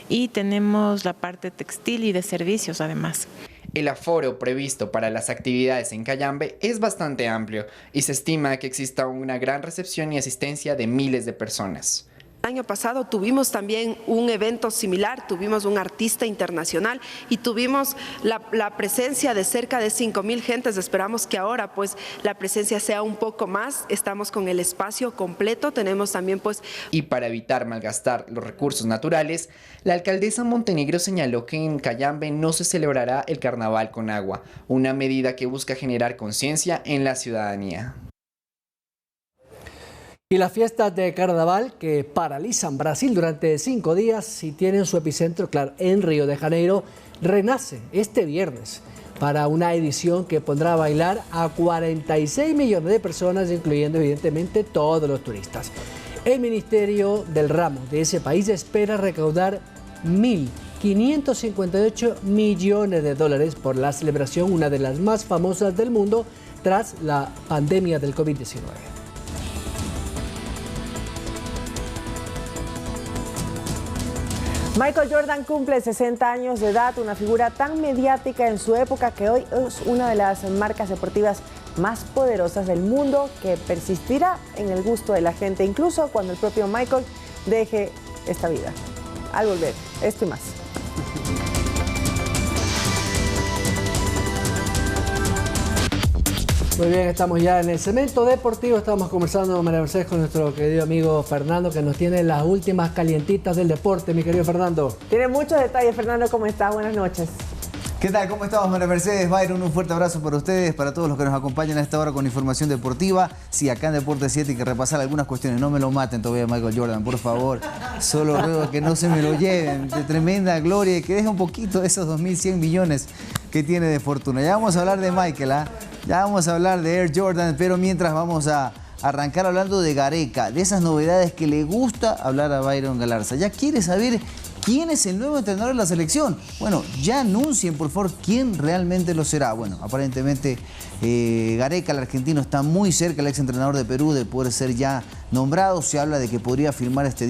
y tenemos la parte textil y de servicios además. El aforo previsto para las actividades en Cayambe es bastante amplio y se estima que exista una gran recepción y asistencia de miles de personas. El año pasado tuvimos también un evento similar, tuvimos un artista internacional y tuvimos la presencia de cerca de 5.000 gentes. Esperamos que ahora pues la presencia sea un poco más. Estamos con el espacio completo, tenemos también pues... Y para evitar malgastar los recursos naturales, la alcaldesa Montenegro señaló que en Cayambe no se celebrará el carnaval con agua, una medida que busca generar conciencia en la ciudadanía. Y las fiestas de carnaval que paralizan Brasil durante 5 días y tienen su epicentro, claro, en Río de Janeiro, renace este viernes para una edición que pondrá a bailar a 46 millones de personas, incluyendo evidentemente todos los turistas. El Ministerio del Ramo de ese país espera recaudar 1.558 millones de dólares por la celebración, una de las más famosas del mundo tras la pandemia del COVID-19. Michael Jordan cumple 60 años de edad, una figura tan mediática en su época que hoy es una de las marcas deportivas más poderosas del mundo, que persistirá en el gusto de la gente, incluso cuando el propio Michael deje esta vida. Al volver, esto y más. Muy bien, estamos ya en el segmento deportivo. Estamos conversando, María Mercedes, con nuestro querido amigo Fernando, que nos tiene las últimas calientitas del deporte. Mi querido Fernando. Tiene muchos detalles. Fernando, ¿cómo estás? Buenas noches. ¿Qué tal? ¿Cómo estamos, María Mercedes? Byron, un fuerte abrazo para ustedes, para todos los que nos acompañan a esta hora con información deportiva. Sí, acá en Deporte 7 hay que repasar algunas cuestiones. No me lo maten todavía, Michael Jordan, por favor. Solo ruego que no se me lo lleven. De tremenda gloria y que deje un poquito de esos 2.100 millones que tiene de fortuna. Ya vamos a hablar de Michael, ¿ah? Ya vamos a hablar de Air Jordan, pero mientras vamos a arrancar hablando de Gareca, de esas novedades que le gusta hablar a Byron Galarza. Ya quiere saber quién es el nuevo entrenador de la selección. Bueno, ya anuncien, por favor, quién realmente lo será. Bueno, aparentemente Gareca, el argentino, está muy cerca, el exentrenador de Perú, de poder ser ya nombrado. Se habla de que podría firmar este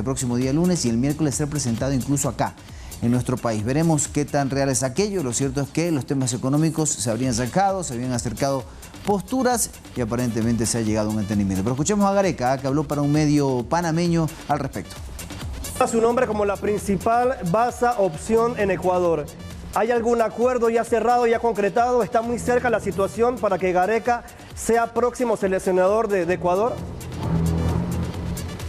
próximo día lunes, y el miércoles ser presentado incluso acá, en nuestro país. Veremos qué tan real es aquello. Lo cierto es que los temas económicos se habrían sacado, se habían acercado posturas y aparentemente se ha llegado a un entendimiento. Pero escuchemos a Gareca, que habló para un medio panameño al respecto. A su nombre como la principal basa opción en Ecuador. ¿Hay algún acuerdo ya cerrado, ya concretado? ¿Está muy cerca la situación para que Gareca sea próximo seleccionador de Ecuador?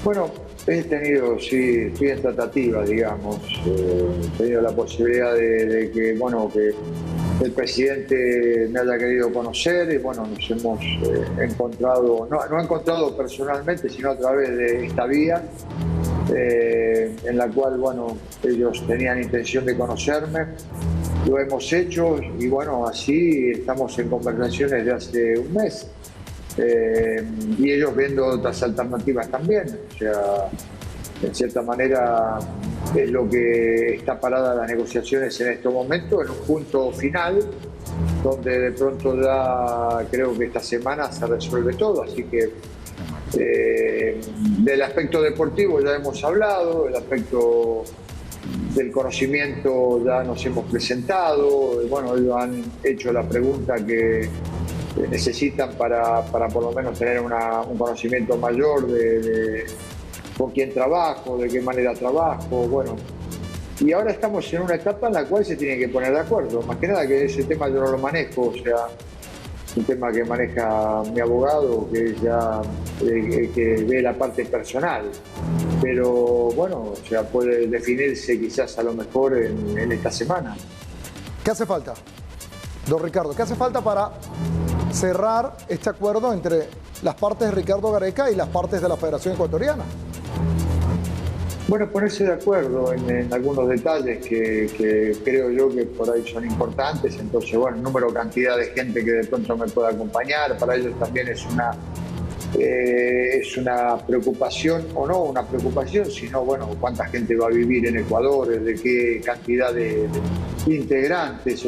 Bueno, he tenido, sí, estoy en tratativa, digamos. He tenido la posibilidad de que, bueno, que el presidente me haya querido conocer y, bueno, nos hemos encontrado, no encontrado personalmente, sino a través de esta vía, en la cual, bueno, ellos tenían intención de conocerme. Lo hemos hecho y, bueno, así estamos en conversaciones de hace un mes. Y ellos viendo otras alternativas también. O sea, en cierta manera es lo que está parada las negociaciones en estos momentos, en un punto final, donde de pronto ya creo que esta semana se resuelve todo. Así que del aspecto deportivo ya hemos hablado, el aspecto del conocimiento ya nos hemos presentado. Bueno, ellos han hecho la pregunta que necesitan para por lo menos tener un conocimiento mayor de con quién trabajo, de qué manera trabajo, bueno. Y ahora estamos en una etapa en la cual se tienen que poner de acuerdo. Más que nada que ese tema yo no lo manejo, o sea, es un tema que maneja mi abogado, que es ya que ve la parte personal. Pero bueno, o sea, puede definirse quizás a lo mejor en esta semana. ¿Qué hace falta, don Ricardo? ¿Qué hace falta para cerrar este acuerdo entre las partes de Ricardo Gareca y las partes de la Federación Ecuatoriana? Bueno, ponerse de acuerdo en algunos detalles que creo yo que por ahí son importantes. Entonces, bueno, número, cantidad de gente que de pronto me pueda acompañar, para ellos también es una preocupación, o no una preocupación, sino, bueno, cuánta gente va a vivir en Ecuador, de qué cantidad de integrantes.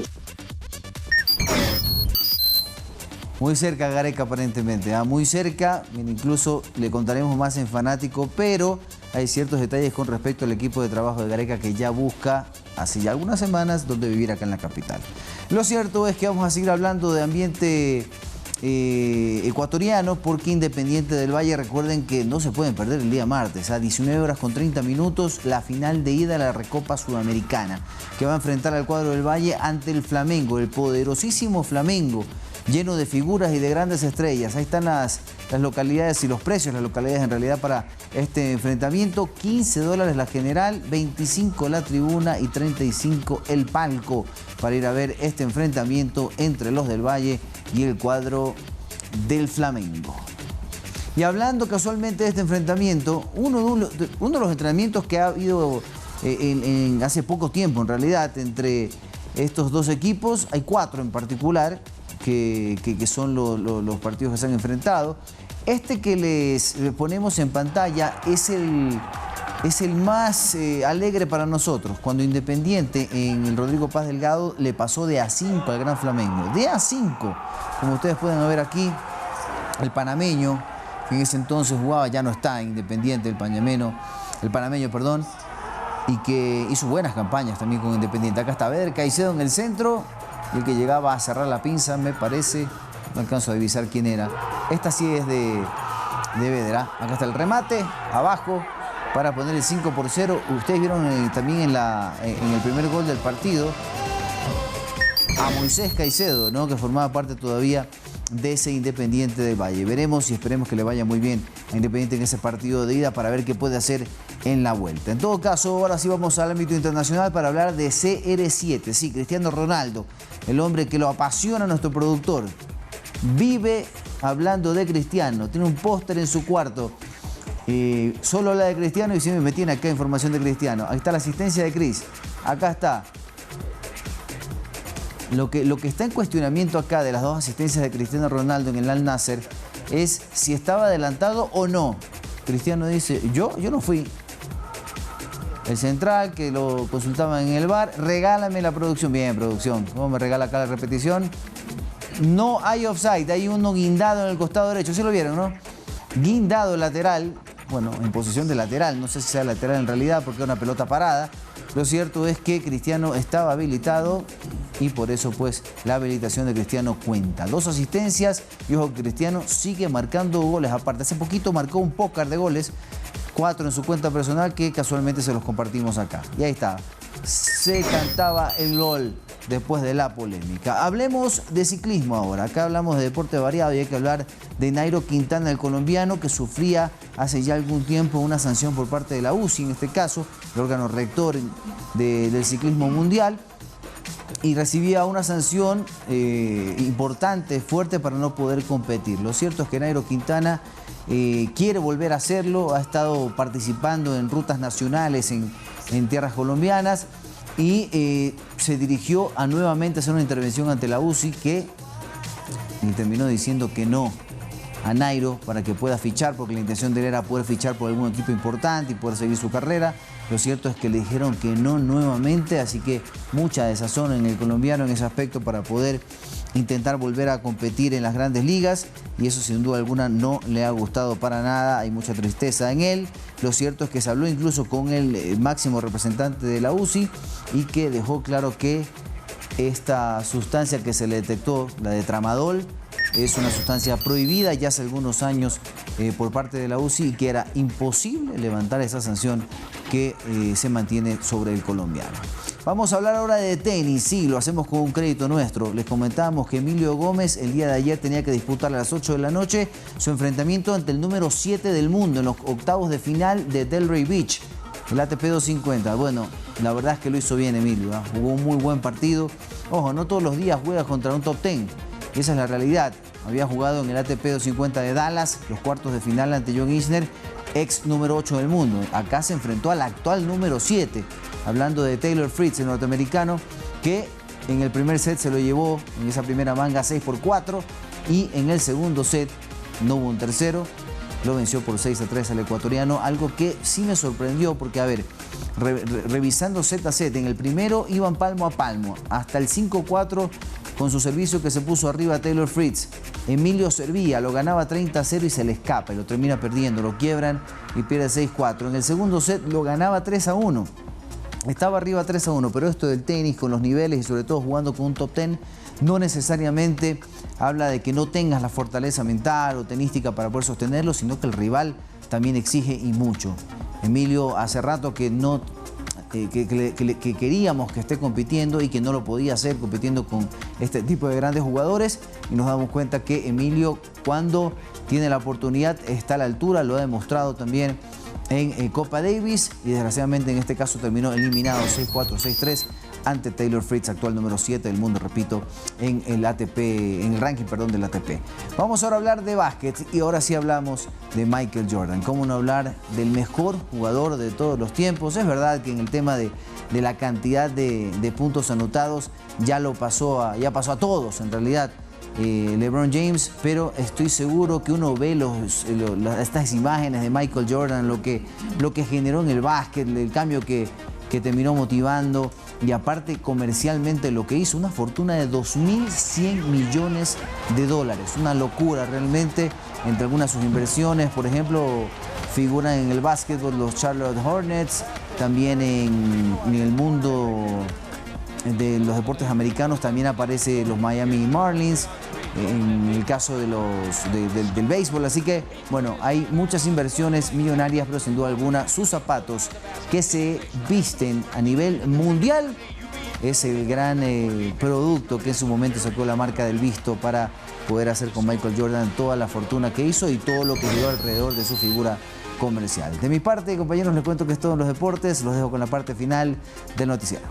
Muy cerca Gareca aparentemente, muy cerca, incluso le contaremos más en Fanático, pero hay ciertos detalles con respecto al equipo de trabajo de Gareca que ya busca hace ya algunas semanas dónde vivir acá en la capital. Lo cierto es que vamos a seguir hablando de ambiente ecuatoriano, porque Independiente del Valle, recuerden que no se pueden perder el día martes, a 19:30, la final de ida a la Recopa Sudamericana, que va a enfrentar al cuadro del Valle ante el Flamengo, el poderosísimo Flamengo, lleno de figuras y de grandes estrellas. Ahí están las localidades y los precios, las localidades en realidad para este enfrentamiento. $15 la general, 25 la tribuna y 35 el palco para ir a ver este enfrentamiento entre los del Valle y el cuadro del Flamengo. Y hablando casualmente de este enfrentamiento, uno de los entrenamientos que ha habido hace poco tiempo en realidad entre estos dos equipos, hay 4 en particular, que son los partidos que se han enfrentado. Este que les ponemos en pantalla es el más alegre para nosotros, cuando Independiente en el Rodrigo Paz Delgado le pasó de A5 al Gran Flamengo. De A5, como ustedes pueden ver aquí, el panameño, que en ese entonces jugaba, ya no está Independiente, el panameño, y que hizo buenas campañas también con Independiente. Acá está Beder Caicedo en el centro, y el que llegaba a cerrar la pinza, me parece, no alcanzo a divisar quién era. Esta sí es de Beder. Acá está el remate, abajo, para poner el 5-0. Ustedes vieron también en el primer gol del partido a Moisés Caicedo, ¿no?, que formaba parte todavía de ese Independiente del Valle. Veremos y esperemos que le vaya muy bien a Independiente en ese partido de ida para ver qué puede hacer en la vuelta. En todo caso, ahora sí vamos al ámbito internacional para hablar de CR7. Sí, Cristiano Ronaldo, el hombre que lo apasiona a nuestro productor. Vive hablando de Cristiano, tiene un póster en su cuarto. Solo habla de Cristiano y siempre me tiene acá información de Cristiano. Ahí está la asistencia de Cris. Acá está. Lo que está en cuestionamiento acá de las 2 asistencias de Cristiano Ronaldo en el Al Nassr es si estaba adelantado o no. Cristiano dice, yo no fui. El central, que lo consultaba en el VAR, regálame la producción. Bien, producción. ¿Cómo me regala acá la repetición? No hay offside, hay uno guindado en el costado derecho. ¿Sí lo vieron, no? Guindado lateral, bueno, en posición de lateral. No sé si sea lateral en realidad porque es una pelota parada. Lo cierto es que Cristiano estaba habilitado y por eso pues la habilitación de Cristiano cuenta. 2 asistencias y ojo, Cristiano sigue marcando goles. Aparte, hace poquito marcó un pócar de goles, 4 en su cuenta personal, que casualmente se los compartimos acá. Y ahí está, se cantaba el gol después de la polémica. Hablemos de ciclismo ahora. Acá hablamos de deporte variado y hay que hablar de Nairo Quintana, el colombiano, que sufría hace ya algún tiempo una sanción por parte de la UCI, en este caso, el órgano rector del ciclismo mundial, y recibía una sanción importante, fuerte, para no poder competir. Lo cierto es que Nairo Quintana quiere volver a hacerlo, ha estado participando en rutas nacionales en tierras colombianas, y se dirigió a nuevamente hacer una intervención ante la UCI, que terminó diciendo que no a Nairo para que pueda fichar, porque la intención de él era poder fichar por algún equipo importante y poder seguir su carrera. Lo cierto es que le dijeron que no nuevamente, así que mucha desazón en el colombiano en ese aspecto para poder intentar volver a competir en las grandes ligas, y eso sin duda alguna no le ha gustado para nada, hay mucha tristeza en él. Lo cierto es que se habló incluso con el máximo representante de la UCI y que dejó claro que esta sustancia que se le detectó, la de tramadol, es una sustancia prohibida ya hace algunos años por parte de la UCI y que era imposible levantar esa sanción que se mantiene sobre el colombiano. Vamos a hablar ahora de tenis, sí, lo hacemos con un crédito nuestro. Les comentábamos que Emilio Gómez el día de ayer tenía que disputar a las 8 de la noche su enfrentamiento ante el número 7 del mundo en los octavos de final de Delray Beach, el ATP 250. Bueno, la verdad es que lo hizo bien Emilio, ¿eh? Jugó un muy buen partido. Ojo, no todos los días juega contra un top 10, esa es la realidad. Había jugado en el ATP 250 de Dallas, los cuartos de final ante John Isner, ex número 8 del mundo. Acá se enfrentó al actual número 7, hablando de Taylor Fritz, el norteamericano, que en el primer set se lo llevó en esa primera manga 6-4 y en el segundo set no hubo un tercero, lo venció por 6-3 al ecuatoriano, algo que sí me sorprendió porque, a ver, revisando set a set, en el primero iban palmo a palmo, hasta el 5-4 con su servicio que se puso arriba a Taylor Fritz. Emilio servía, lo ganaba 30-0 y se le escapa y lo termina perdiendo, lo quiebran y pierde 6-4. En el segundo set lo ganaba 3-1. Estaba arriba 3-1, pero esto del tenis con los niveles y sobre todo jugando con un top 10 no necesariamente habla de que no tengas la fortaleza mental o tenística para poder sostenerlo, sino que el rival también exige y mucho. Emilio hace rato que no que queríamos que esté compitiendo y que no lo podía hacer compitiendo con este tipo de grandes jugadores, y nos damos cuenta que Emilio, cuando tiene la oportunidad, está a la altura, lo ha demostrado también en Copa Davis y desgraciadamente en este caso terminó eliminado 6-4, 6-3 ante Taylor Fritz, actual número 7 del mundo, repito, en el ATP, en el ranking, perdón, del ATP. Vamos ahora a hablar de básquet y ahora sí hablamos de Michael Jordan. ¿Cómo no hablar del mejor jugador de todos los tiempos? Es verdad que en el tema de la cantidad de puntos anotados ya pasó a todos en realidad. LeBron James, pero estoy seguro que uno ve estas imágenes de Michael Jordan, lo que generó en el básquet, el cambio que terminó motivando, y aparte comercialmente lo que hizo, una fortuna de $2.100 millones, una locura realmente, entre algunas de sus inversiones. Por ejemplo, figuran en el básquetbol los Charlotte Hornets, también en el mundo de los deportes americanos también aparece los Miami Marlins, en el caso del béisbol. Así que, bueno, hay muchas inversiones millonarias, pero sin duda alguna sus zapatos que se visten a nivel mundial es el gran producto que en su momento sacó la marca del Visto para poder hacer con Michael Jordan toda la fortuna que hizo y todo lo que giró alrededor de su figura comercial. De mi parte, compañeros, les cuento que es todo en los deportes. Los dejo con la parte final del noticiero.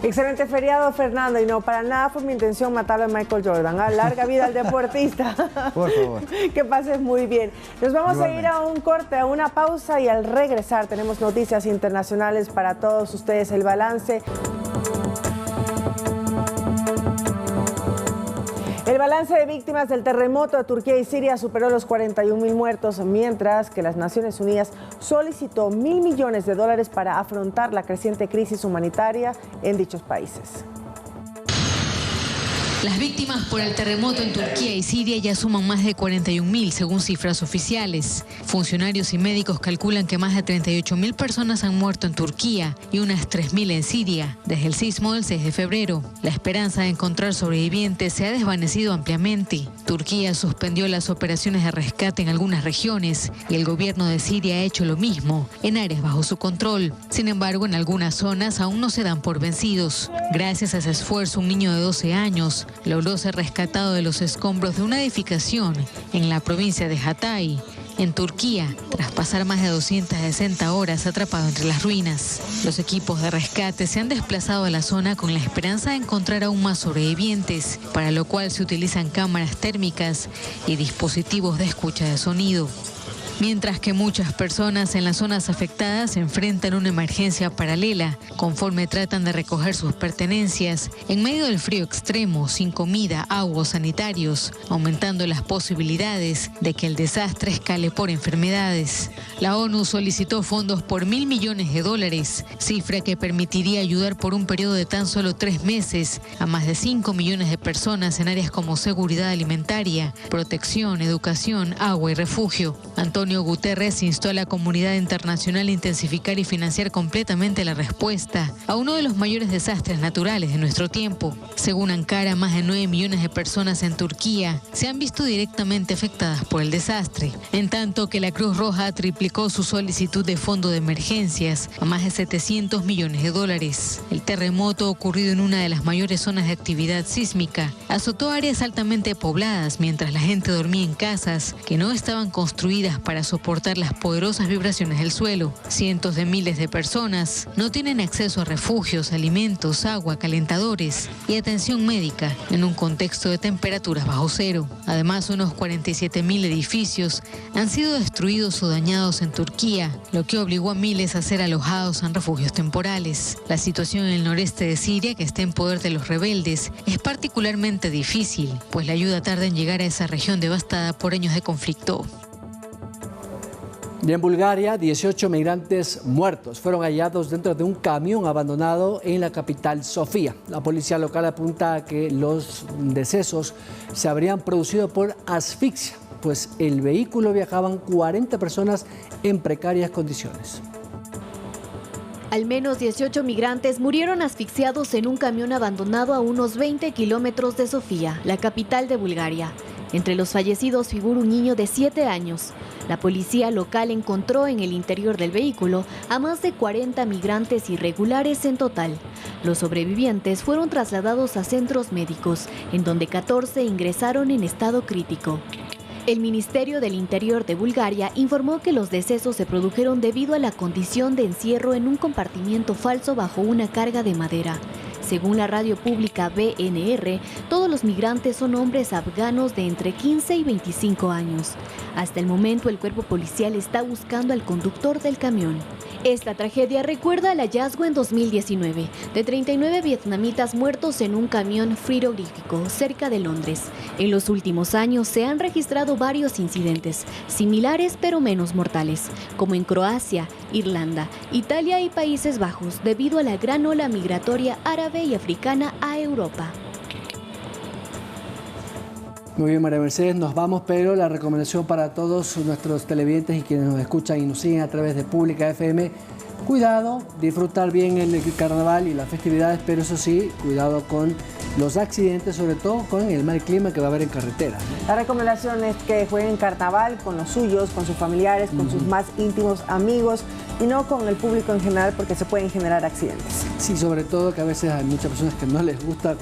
Excelente feriado, Fernando, y no, para nada fue mi intención matarlo a Michael Jordan. Larga vida al deportista. Por favor. Que pases muy bien. Nos vamos a ir a un corte, a una pausa, y al regresar tenemos noticias internacionales para todos ustedes, el balance. El balance de víctimas del terremoto de Turquía y Siria superó los 41.000 muertos, mientras que las Naciones Unidas solicitó $1.000 millones para afrontar la creciente crisis humanitaria en dichos países. Las víctimas por el terremoto en Turquía y Siria ya suman más de 41.000, según cifras oficiales. Funcionarios y médicos calculan que más de 38.000 personas han muerto en Turquía y unas 3.000 en Siria desde el sismo del 6 de febrero. La esperanza de encontrar sobrevivientes se ha desvanecido ampliamente. Turquía suspendió las operaciones de rescate en algunas regiones y el gobierno de Siria ha hecho lo mismo en áreas bajo su control. Sin embargo, en algunas zonas aún no se dan por vencidos. Gracias a ese esfuerzo, un niño de 12 años logró ser rescatado de los escombros de una edificación en la provincia de Hatay, en Turquía, tras pasar más de 260 horas atrapado entre las ruinas. Los equipos de rescate se han desplazado a la zona con la esperanza de encontrar aún más sobrevivientes, para lo cual se utilizan cámaras térmicas y dispositivos de escucha de sonido. Mientras que muchas personas en las zonas afectadas enfrentan una emergencia paralela, conforme tratan de recoger sus pertenencias, en medio del frío extremo, sin comida, agua o sanitarios, aumentando las posibilidades de que el desastre escale por enfermedades. La ONU solicitó fondos por $1.000 millones, cifra que permitiría ayudar por un periodo de tan solo 3 meses a más de 5 millones de personas en áreas como seguridad alimentaria, protección, educación, agua y refugio. Antonio Antonio Guterres instó a la comunidad internacional a intensificar y financiar completamente la respuesta a uno de los mayores desastres naturales de nuestro tiempo. Según Ankara, más de 9 millones de personas en Turquía se han visto directamente afectadas por el desastre, en tanto que la Cruz Roja triplicó su solicitud de fondo de emergencias a más de 700 millones de dólares. El terremoto, ocurrido en una de las mayores zonas de actividad sísmica, azotó áreas altamente pobladas mientras la gente dormía en casas que no estaban construidas para soportar las poderosas vibraciones del suelo. Cientos de miles de personas no tienen acceso a refugios, alimentos, agua, calentadores y atención médica en un contexto de temperaturas bajo cero. Además, unos 47.000 edificios han sido destruidos o dañados en Turquía, lo que obligó a miles a ser alojados en refugios temporales. La situación en el noreste de Siria, que está en poder de los rebeldes, es particularmente difícil, pues la ayuda tarda en llegar a esa región devastada por años de conflicto. Y en Bulgaria, 18 migrantes muertos fueron hallados dentro de un camión abandonado en la capital Sofía. La policía local apunta a que los decesos se habrían producido por asfixia, pues el vehículo viajaban 40 personas en precarias condiciones. Al menos 18 migrantes murieron asfixiados en un camión abandonado a unos 20 kilómetros de Sofía, la capital de Bulgaria. Entre los fallecidos figura un niño de 7 años. La policía local encontró en el interior del vehículo a más de 40 migrantes irregulares en total. Los sobrevivientes fueron trasladados a centros médicos, en donde 14 ingresaron en estado crítico. El Ministerio del Interior de Bulgaria informó que los decesos se produjeron debido a la condición de encierro en un compartimiento falso bajo una carga de madera. Según la radio pública BNR, todos los migrantes son hombres afganos de entre 15 y 25 años. Hasta el momento, el cuerpo policial está buscando al conductor del camión. Esta tragedia recuerda al hallazgo en 2019 de 39 vietnamitas muertos en un camión frigorífico cerca de Londres. En los últimos años se han registrado varios incidentes similares pero menos mortales, como en Croacia, Irlanda, Italia y Países Bajos, debido a la gran ola migratoria árabe y africana a Europa. Muy bien, María Mercedes, nos vamos, pero la recomendación para todos nuestros televidentes y quienes nos escuchan y nos siguen a través de Pública FM, cuidado, disfrutar bien el carnaval y las festividades, pero eso sí, cuidado con los accidentes, sobre todo con el mal clima que va a haber en carretera. La recomendación es que jueguen carnaval con los suyos, con sus familiares, con sus más íntimos amigos y no con el público en general, porque se pueden generar accidentes. Sí, sobre todo que a veces hay muchas personas que no les gusta